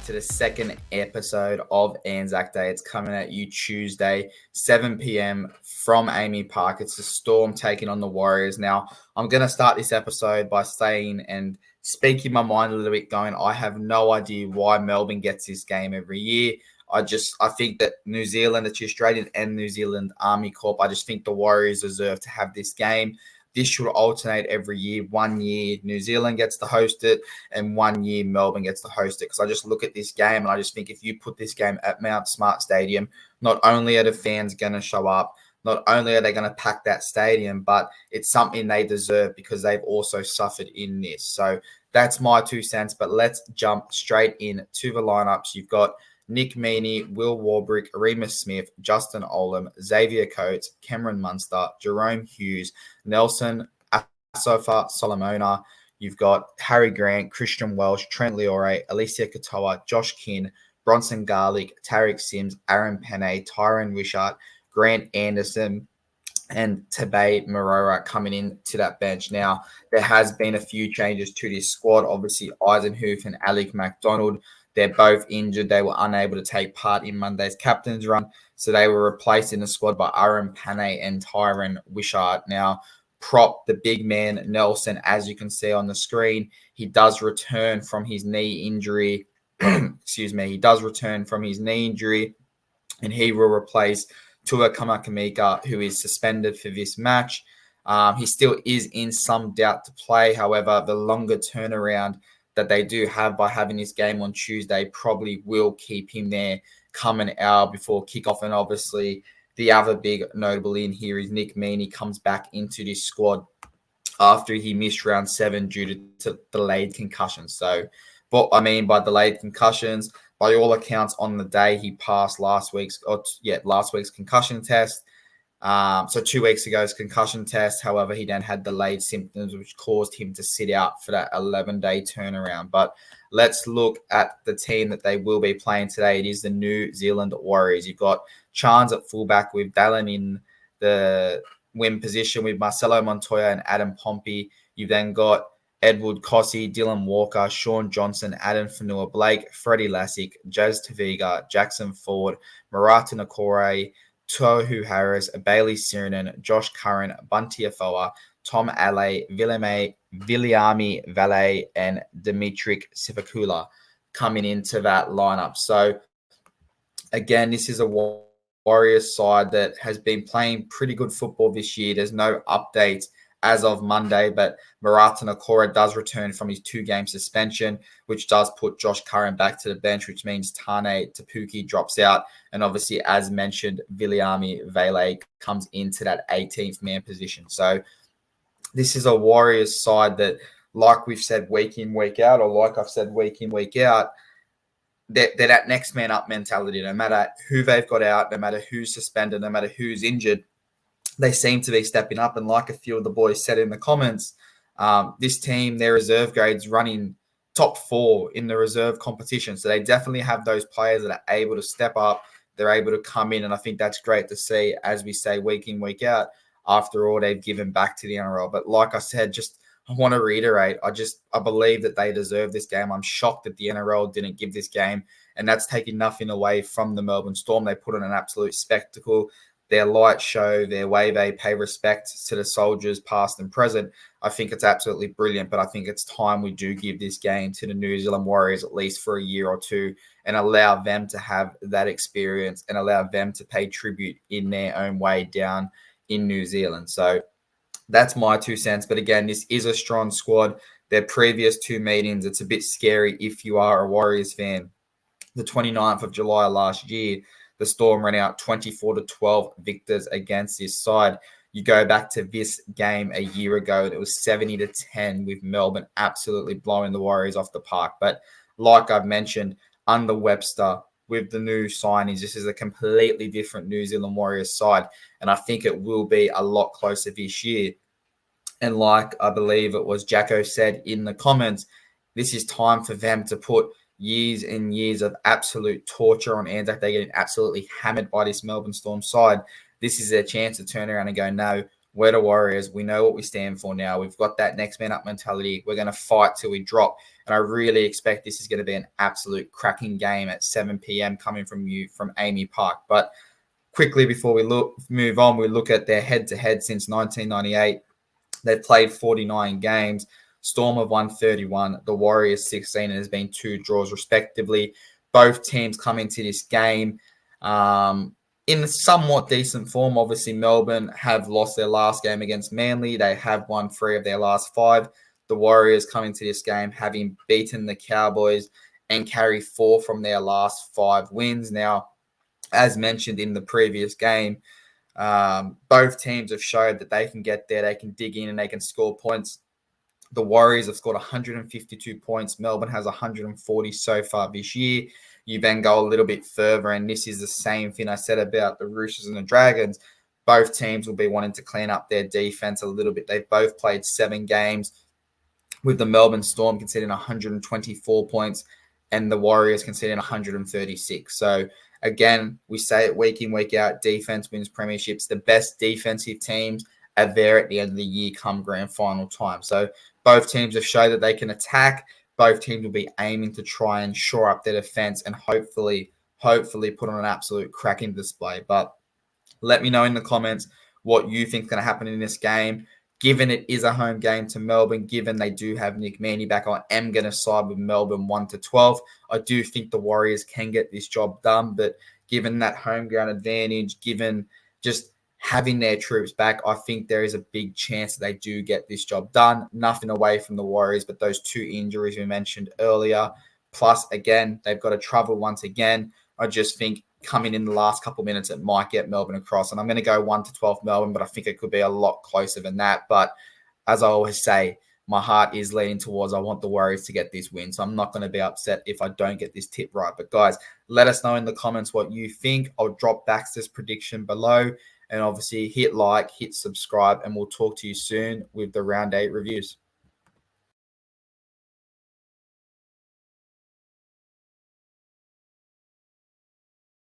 to the second episode of Anzac Day. It's coming at you Tuesday, 7 p.m. from Amy Park. It's the Storm taking on the Warriors. Now, I'm going to start this episode by saying and speaking my mind a little bit, going, I have no idea why Melbourne gets this game every year. I think that New Zealand, it's the Australian and New Zealand Army Corp. I just think the Warriors deserve to have this game. This should alternate every year. 1 year New Zealand gets to host it, and 1 year Melbourne gets to host it. Because I just look at this game and I just think if you put this game at Mount Smart Stadium, not only are the fans going to show up, not only are they going to pack that stadium, but it's something they deserve because they've also suffered in this. So that's my 2 cents. But let's jump straight into the lineups. You've got Nick Meaney, Will Warbrick, Remus Smith, Justin Olam, Xavier Coates, Cameron Munster, Jerome Hughes, Nelson Asofa Solomona. You've got Harry Grant, Christian Welsh, Trent Leore, Alicia Katoa, Josh Kinn, Bronson Garlick, Tarek Sims, Aaron Penne, Tyron Wishart, Grant Anderson, and Tabe Marora coming in to that bench. Now, there has been a few changes to this squad. Obviously, Eisenhuth and Alec MacDonald, they're both injured. They were unable to take part in Monday's captain's run, so they were replaced in the squad by Aaron Penne and Tyron Wishart. Now, prop the big man Nelson, as you can see on the screen, he does return from his knee injury. He does return from his knee injury, and he will replace Tua Kamakamika, who is suspended for this match. He still is in some doubt to play. However, the longer turnaround that they do have by having this game on Tuesday probably will keep him there come an hour before kickoff. And obviously, the other big notable in here is Nick Meaney comes back into this squad after he missed round 7 due to delayed concussions. So what I mean by delayed concussions, by all accounts on the day he passed last week's concussion test. So 2 weeks ago's concussion test. However, he then had delayed symptoms, which caused him to sit out for that 11-day turnaround. But let's look at the team that they will be playing today. It is the New Zealand Warriors. You've got Chance at fullback with Dallin in the wing position with Marcelo Montoya and Adam Pompey. You've then got Edward Cossey, Dylan Walker, Sean Johnson, Adam Fanua-Blake, Freddie Lassick, Jazz Taviga, Jackson Ford, Marata Nakore, Tohu Harris, Bailey Sirinen, Josh Curran, Bunty Afoa, Tom Ale, Viliami Valet, and Dimitri Sivakula coming into that lineup. So, again, this is a Warriors side that has been playing pretty good football this year. There's no update as of Monday, but Marata Nakora does return from his 2-game suspension, which does put Josh Curran back to the bench, which means Tane Tapuki drops out. And obviously, as mentioned, Viliami Vele comes into that 18th man position. So this is a Warriors side that, like we've said week in, week out, or like I've said week in, week out, they're that next man up mentality. No matter who they've got out, no matter who's suspended, no matter who's injured, they seem to be stepping up. And like a few of the boys said in the comments, this team, their reserve grades running top 4 in the reserve competition. So they definitely have those players that are able to step up. They're able to come in. And I think that's great to see, as we say, week in, week out, after all they've given back to the NRL. But like I said, I want to reiterate, I believe that they deserve this game. I'm shocked that the NRL didn't give this game. And that's taking nothing away from the Melbourne Storm. They put on an absolute spectacle. Their light show, their way they pay respect to the soldiers past and present, I think it's absolutely brilliant. But I think it's time we do give this game to the New Zealand Warriors at least for a year or two and allow them to have that experience and allow them to pay tribute in their own way down in New Zealand. So that's my 2 cents. But again, this is a strong squad. Their previous 2 meetings, it's a bit scary if you are a Warriors fan. The 29th of July last year, the Storm ran out 24-12 victors against this side. You go back to this game a year ago, and it was 70-10 with Melbourne absolutely blowing the Warriors off the park. But like I've mentioned, under Webster, with the new signings, this is a completely different New Zealand Warriors side. And I think it will be a lot closer this year. And like I believe it was Jacko said in the comments, this is time for them to put years and years of absolute torture on Anzac. They're getting absolutely hammered by this Melbourne Storm side. This is their chance to turn around and go, no, We're the Warriors. We know what we stand for now. We've got that next man up mentality. We're going to fight till we drop. And I really expect this is going to be an absolute cracking game at 7 p.m. coming from you from Amy Park. But quickly before we move on, we look at their head-to-head since 1998. They've played 49 games. Storm have won 31. The Warriors 16, and there's been 2 draws respectively. Both teams come into this game in somewhat decent form. Obviously, Melbourne have lost their last game against Manly. They have won 3 of their last 5. The Warriors come into this game having beaten the Cowboys and carry 4 from their last 5 wins. Now, as mentioned in the previous game, both teams have showed that they can get there, they can dig in, and they can score points. The Warriors have scored 152 points. Melbourne has 140 so far this year. You then go a little bit further, and this is the same thing I said about the Roosters and the Dragons. Both teams will be wanting to clean up their defense a little bit. They've both played 7 games, with the Melbourne Storm conceding 124 points and the Warriors conceding 136. So again, we say it week in, week out, defense wins premierships. The best defensive teams are there at the end of the year come grand final time. So both teams have shown that they can attack. Both teams will be aiming to try and shore up their defense and hopefully put on an absolute cracking display. But let me know in the comments what you think is going to happen in this game. Given it is a home game to Melbourne, given they do have Nick Mandy back, I am going to side with Melbourne 1-12. I do think the Warriors can get this job done, but given that home ground advantage, given just having their troops back, I think there is a big chance that they do get this job done. Nothing away from the Warriors, but those 2 injuries we mentioned earlier. Plus, again, they've got to travel once again. I just think coming in the last couple of minutes, it might get Melbourne across. And I'm going to go 1-12 Melbourne, but I think it could be a lot closer than that. But as I always say, my heart is leaning towards I want the Warriors to get this win. So I'm not going to be upset if I don't get this tip right. But guys, let us know in the comments what you think. I'll drop Baxter's prediction below. And obviously hit like, hit subscribe, and we'll talk to you soon with the Round 8 reviews.